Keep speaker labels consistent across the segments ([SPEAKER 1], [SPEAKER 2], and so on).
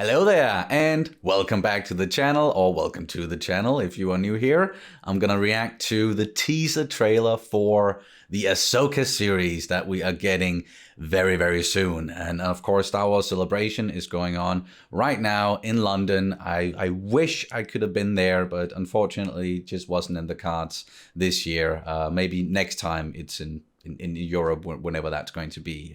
[SPEAKER 1] Hello there and welcome back to the channel, or welcome to the channel if you are new here. I'm gonna react to the teaser trailer for the Ahsoka series that we are getting very soon. And of course, Star Wars Celebration is going on right now in London. I wish I could have been there, but unfortunately it just wasn't in the cards this year. Maybe next time it's in Europe, whenever that's going to be.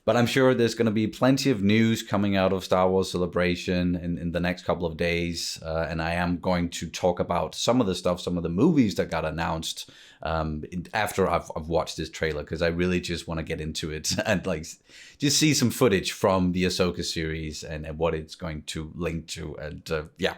[SPEAKER 1] But I'm sure there's going to be plenty of news coming out of Star Wars Celebration in the next couple of days. And I am going to talk about some of the stuff, some of the movies that got announced after I've watched this trailer, because I really just want to get into it and like just see some footage from the Ahsoka series and what it's going to link to. And yeah.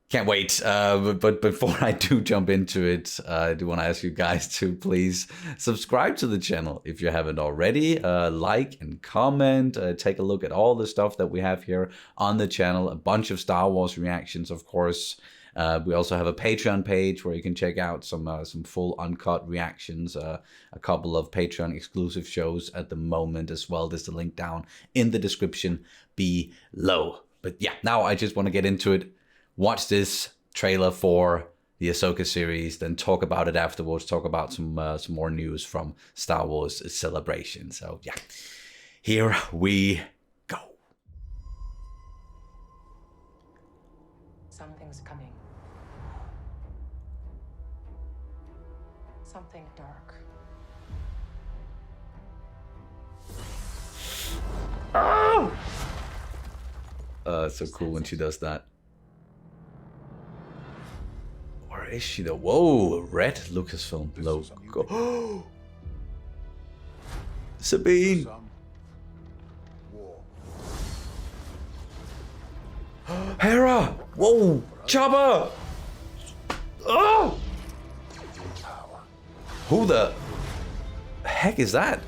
[SPEAKER 1] Can't wait. But before I do jump into it, I do want to ask you guys to please subscribe to the channel if you haven't already. Like and comment. Take a look at all the stuff that we have here on the channel. A bunch of Star Wars reactions, of course. We also have a Patreon page where you can check out some full uncut reactions. A couple of Patreon exclusive shows at the moment as well. There's the link down in the description below. But yeah, now I just want to get into it. Watch this trailer for the Ahsoka series, then talk about it afterwards, talk about some more news from Star Wars Celebration. So yeah, here we go.
[SPEAKER 2] Something's coming. Something dark.
[SPEAKER 1] Oh! It's so cool when she does that. Where is she though? Whoa, red Lucasfilm logo. Sabine. Hera. Whoa, Chopper. Oh. Who the heck is that?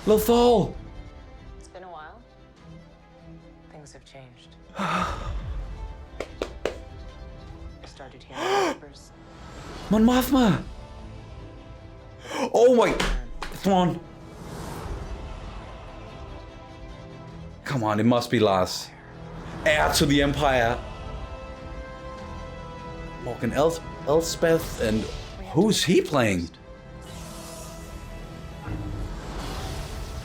[SPEAKER 1] Lothal.
[SPEAKER 2] It's been a while. Things have changed. Started hearing whispers.
[SPEAKER 1] Mon Mothma. Oh my, Thrawn. Come on, it must be Lars. Heir to the Empire. Morgan Elspeth, and who's he playing?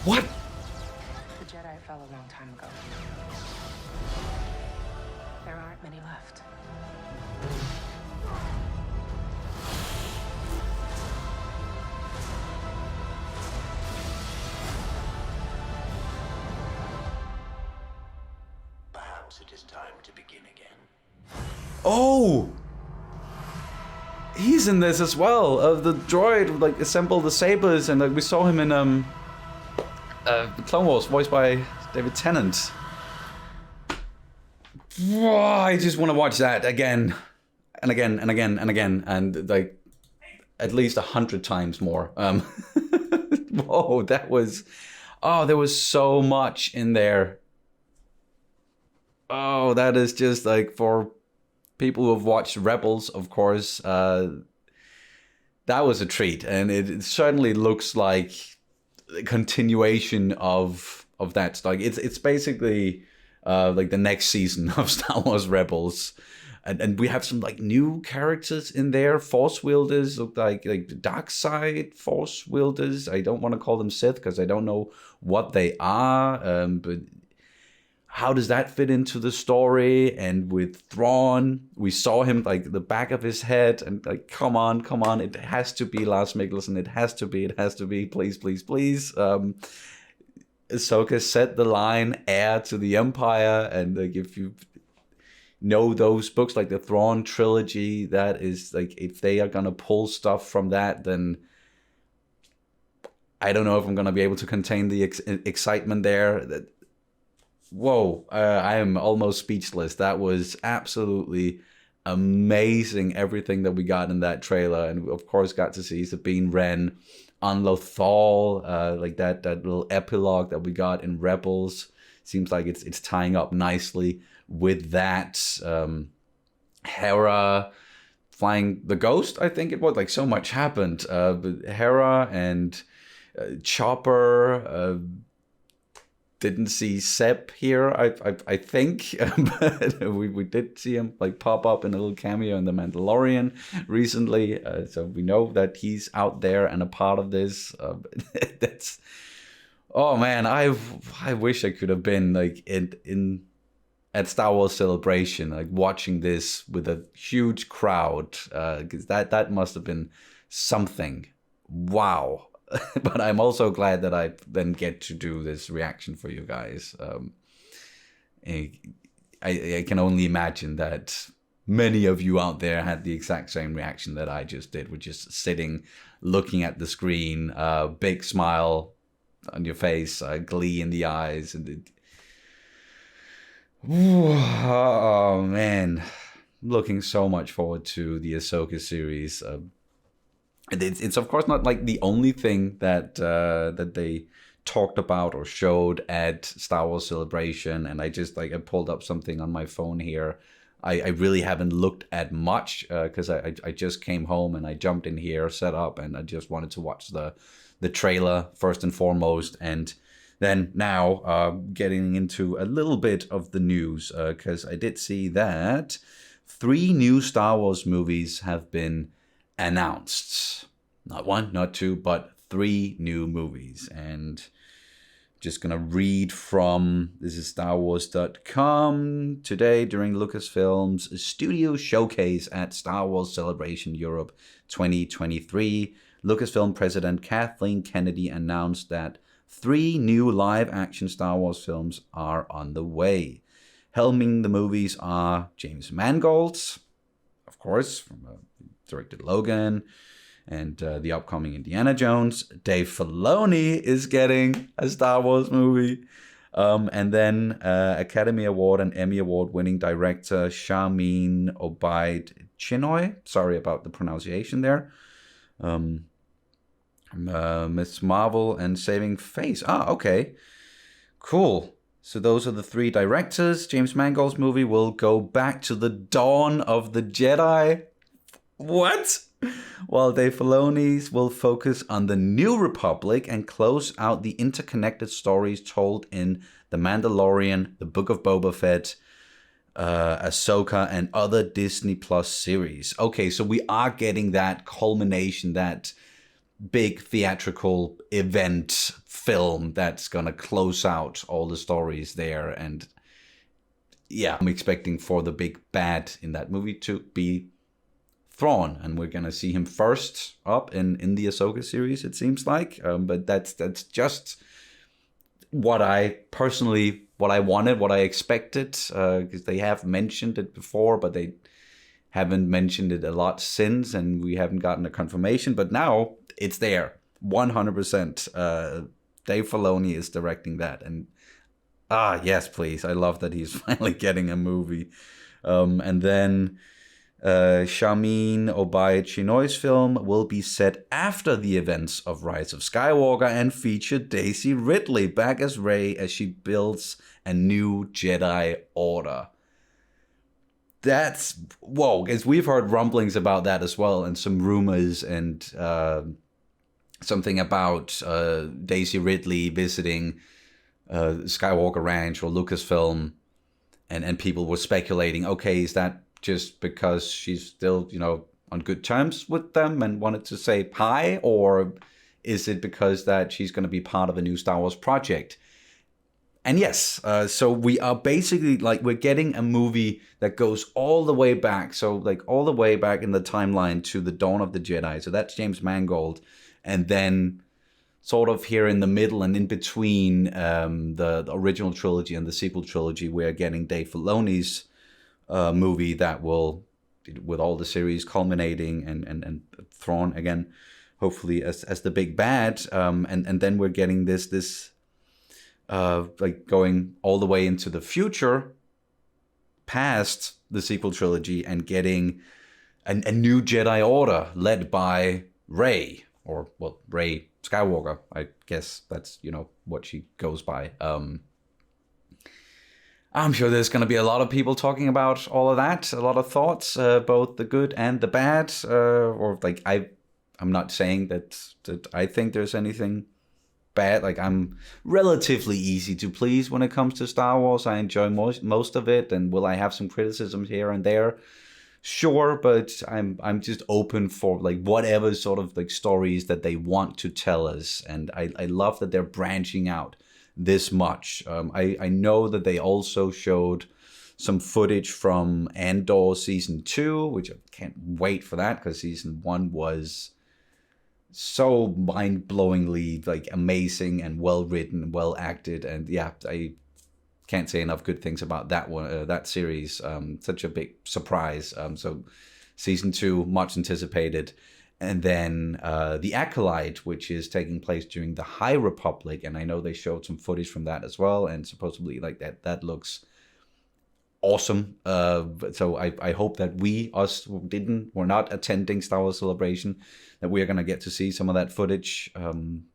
[SPEAKER 1] What?
[SPEAKER 2] The Jedi fell a long time ago. There aren't many left.
[SPEAKER 3] Perhaps it is time to begin again.
[SPEAKER 1] Oh! He's in this as well. The droid like assembled the sabers, and like we saw him in Clone Wars, voiced by David Tennant. Whoa, I just want to watch that again and again and again and again, and like at least 100 times more. Whoa, that was, oh, there was so much in there. Oh, that is just like for people who have watched Rebels, of course. That was a treat, and it certainly looks like a continuation of that. Like it's basically like the next season of Star Wars Rebels, and we have some like new characters in there. Force wielders look like the dark side Force wielders. I don't want to call them Sith because I don't know what they are, but how does that fit into the story? And with Thrawn, we saw him like the back of his head, and like, come on, it has to be Lars Mikkelsen. It has to be, please. Ahsoka said the line, heir to the Empire, and like if you know those books, like the Thrawn trilogy, that is like, if they are gonna pull stuff from that, then I don't know if I'm gonna be able to contain the excitement there. Whoa, I am almost speechless. That was absolutely amazing, everything that we got in that trailer. And of course got to see Sabine Wren on Lothal, like that little epilogue that we got in Rebels. Seems like it's tying up nicely with that. Hera flying the Ghost, I think it was. Like, so much happened. But Hera and Chopper, didn't see Seb here, I think, but we did see him like pop up in a little cameo in The Mandalorian recently, so we know that he's out there and a part of this. That's oh man, I wish I could have been like in at Star Wars Celebration, like watching this with a huge crowd, because that must have been something. Wow. But I'm also glad that I then get to do this reaction for you guys. I can only imagine that many of you out there had the exact same reaction that I just did, with just sitting, looking at the screen, big smile on your face, glee in the eyes, and oh man, looking so much forward to the Ahsoka series. It's of course not like the only thing that that they talked about or showed at Star Wars Celebration, and I just I pulled up something on my phone here. I really haven't looked at much because I just came home and I jumped in here, set up, and I just wanted to watch the trailer first and foremost, and then now getting into a little bit of the news, because I did see that 3 new Star Wars movies have been announced. Not 1, not 2, but 3 new movies. And just gonna read from, this is StarWars.com. Today, during Lucasfilm's studio showcase at Star Wars Celebration Europe 2023, Lucasfilm President Kathleen Kennedy announced that 3 new live-action Star Wars films are on the way. Helming the movies are James Mangold, of course, from directed Logan, and the upcoming Indiana Jones. Dave Filoni is getting a Star Wars movie. And then Academy Award and Emmy Award winning director Sharmeen Obaid-Chinoy. Sorry about the pronunciation there. Miss Marvel and Saving Face. Okay. Cool. So those are the 3 directors. James Mangold's movie will go back to the dawn of the Jedi. What? While Dave Filoni's will focus on the New Republic and close out the interconnected stories told in The Mandalorian, The Book of Boba Fett, Ahsoka, and other Disney Plus series. Okay, so we are getting that culmination, that big theatrical event film that's gonna close out all the stories there. And yeah, I'm expecting for the big bad in that movie to be Thrawn, and we're gonna see him first up in the Ahsoka series, it seems like. But that's just what I personally, what I wanted, what I expected, because they have mentioned it before, but they haven't mentioned it a lot since, and we haven't gotten a confirmation. But now it's there, 100%. Dave Filoni is directing that, and yes, please, I love that he's finally getting a movie. And then Sharmeen Obaid-Chinoy's film will be set after the events of Rise of Skywalker and feature Daisy Ridley back as Rey as she builds a new Jedi Order. That's whoa, because we've heard rumblings about that as well, and some rumors, and something about Daisy Ridley visiting Skywalker Ranch or Lucasfilm, and people were speculating, okay, is that just because she's still, on good terms with them and wanted to say hi, or is it because that she's going to be part of a new Star Wars project? And yes, so we are basically we're getting a movie that goes all the way back, so all the way back in the timeline to the Dawn of the Jedi. So that's James Mangold, and then sort of here in the middle and in between the original trilogy and the sequel trilogy, we're getting Dave Filoni's movie that will, with all the series culminating and Thrawn again, hopefully as the big bad, and then we're getting this going all the way into the future, past the sequel trilogy, and getting a new Jedi Order led by Rey, or Rey Skywalker, I guess that's what she goes by. I'm sure there's going to be a lot of people talking about all of that, a lot of thoughts, both the good and the bad. I'm not saying that I think there's anything bad. Like, I'm relatively easy to please when it comes to Star Wars. I enjoy most of it, and will I have some criticisms here and there? Sure, but I'm just open for like whatever sort of like stories that they want to tell us, and I love that they're branching out this much. I know that they also showed some footage from Andor season 2, which I can't wait for that because season 1 was so mind-blowingly like amazing and well written, well acted, and yeah, I can't say enough good things about that one, that series. Such a big surprise. So season 2, much anticipated. And then The Acolyte, which is taking place during the High Republic, and I know they showed some footage from that as well, and supposedly like that looks awesome. So I hope that we're not attending Star Wars Celebration, that we're gonna get to see some of that footage.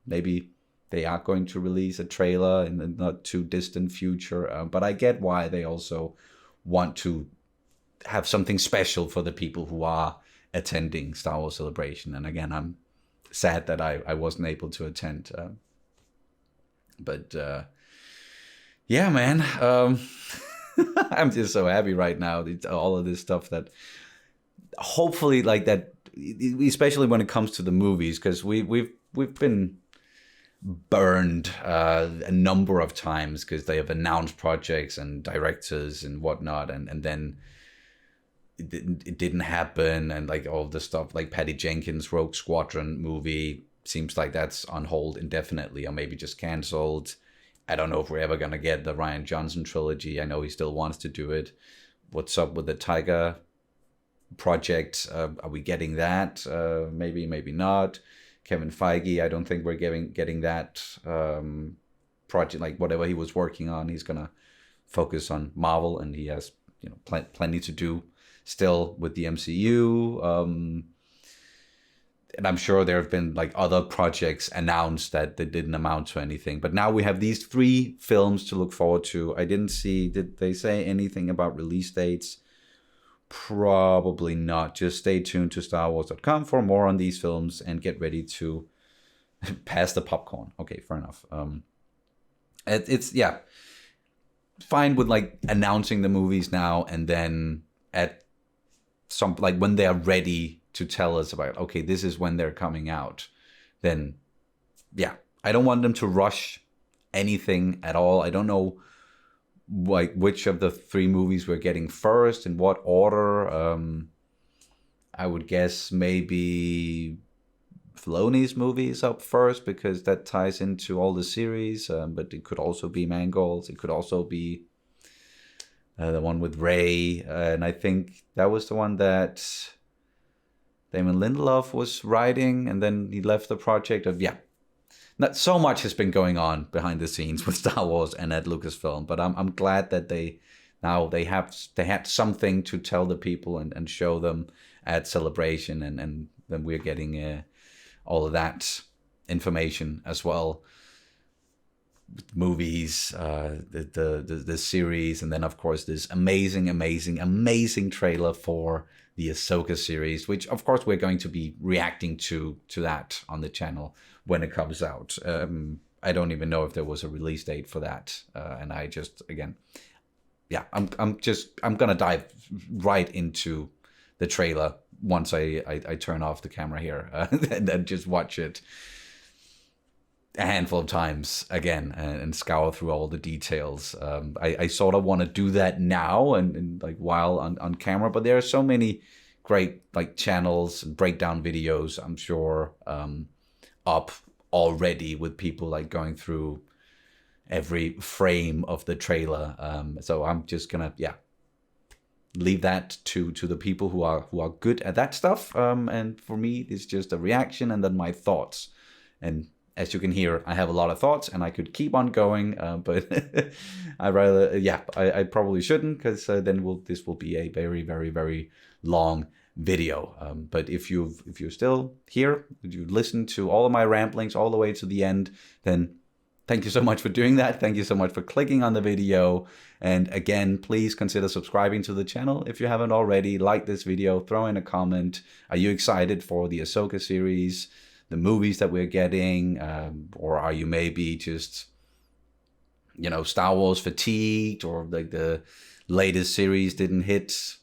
[SPEAKER 1] Maybe they are going to release a trailer in the not too distant future, but I get why they also want to have something special for the people who are attending Star Wars Celebration. And again, I'm sad that I wasn't able to attend. But yeah, man, I'm just so happy right now. All of this stuff that hopefully like that, especially when it comes to the movies, because we've been burned a number of times because they have announced projects and directors and whatnot, and then it didn't happen, and like all the stuff like Patty Jenkins' Rogue Squadron movie seems like that's on hold indefinitely, or maybe just cancelled. I don't know if we're ever gonna get the Rian Johnson trilogy. I know he still wants to do it. What's up with the Tiger project? Are we getting that? Maybe, maybe not. Kevin Feige, I don't think we're getting that project. Like whatever he was working on, he's gonna focus on Marvel, and he has plenty to do still with the MCU. And I'm sure there have been like other projects announced that they didn't amount to anything. But now we have these 3 films to look forward to. I didn't see, did they say anything about release dates? Probably not. Just stay tuned to StarWars.com for more on these films and get ready to pass the popcorn. Okay, fair enough. It's yeah, fine with like announcing the movies now, and then at some like when they are ready to tell us about, okay, this is when they're coming out, then yeah, I don't want them to rush anything at all. I don't know like which of the 3 movies we're getting first, in what order. I would guess maybe Filoni's movie is up first because that ties into all the series, but it could also be Mangold's. It could also be the one with Rey, and I think that was the one that Damon Lindelof was writing, and then he left the project. Not so much has been going on behind the scenes with Star Wars and at Lucasfilm, but I'm glad that they had something to tell the people and show them at Celebration, and then we're getting all of that information as well. Movies, the series, and then of course this amazing trailer for the Ahsoka series, which of course we're going to be reacting to that on the channel when it comes out. I don't even know if there was a release date for that, and I just again, yeah, I'm gonna dive right into the trailer once I turn off the camera here and then just watch it a handful of times again and scour through all the details. I sort of want to do that now and like while on camera, but there are so many great like channels and breakdown videos, I'm sure, up already with people like going through every frame of the trailer. So I'm just gonna leave that to the people who are good at that stuff. And for me, it's just a reaction and then my thoughts. And as you can hear, I have a lot of thoughts and I could keep on going, but I probably shouldn't, because then this will be a very, very, very long video. But if you're still here, if you listen to all of my ramblings all the way to the end, then thank you so much for doing that. Thank you so much for clicking on the video. And again, please consider subscribing to the channel if you haven't already. Like this video, throw in a comment. Are you excited for the Ahsoka series? the movies that we're getting, or are you maybe just, you know, Star Wars fatigued, or like the latest series didn't hit,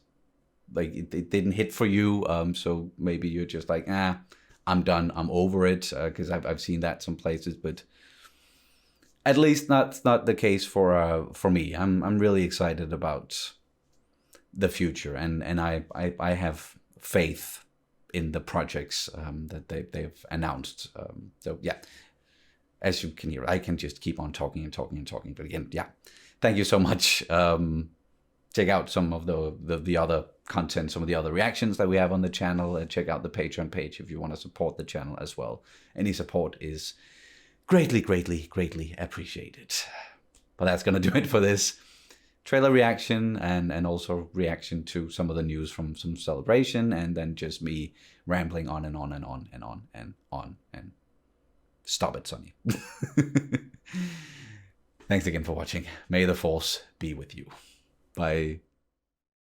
[SPEAKER 1] like it didn't hit for you, so maybe you're just like, I'm done, I'm over it, because I've seen that some places, but at least that's not the case for me. I'm really excited about the future, and I have faith in the projects that they've announced. So yeah, as you can hear, I can just keep on talking and talking and talking. But again, yeah, thank you so much. Check out some of the other content, some of the other reactions that we have on the channel, and check out the Patreon page if you want to support the channel as well. Any support is greatly, greatly, greatly appreciated. But that's gonna do it for this trailer reaction, and also reaction to some of the news from some Celebration, and then just me rambling on and on and on and on and on. And stop it, Sonny. Thanks again for watching. May the Force be with you. Bye.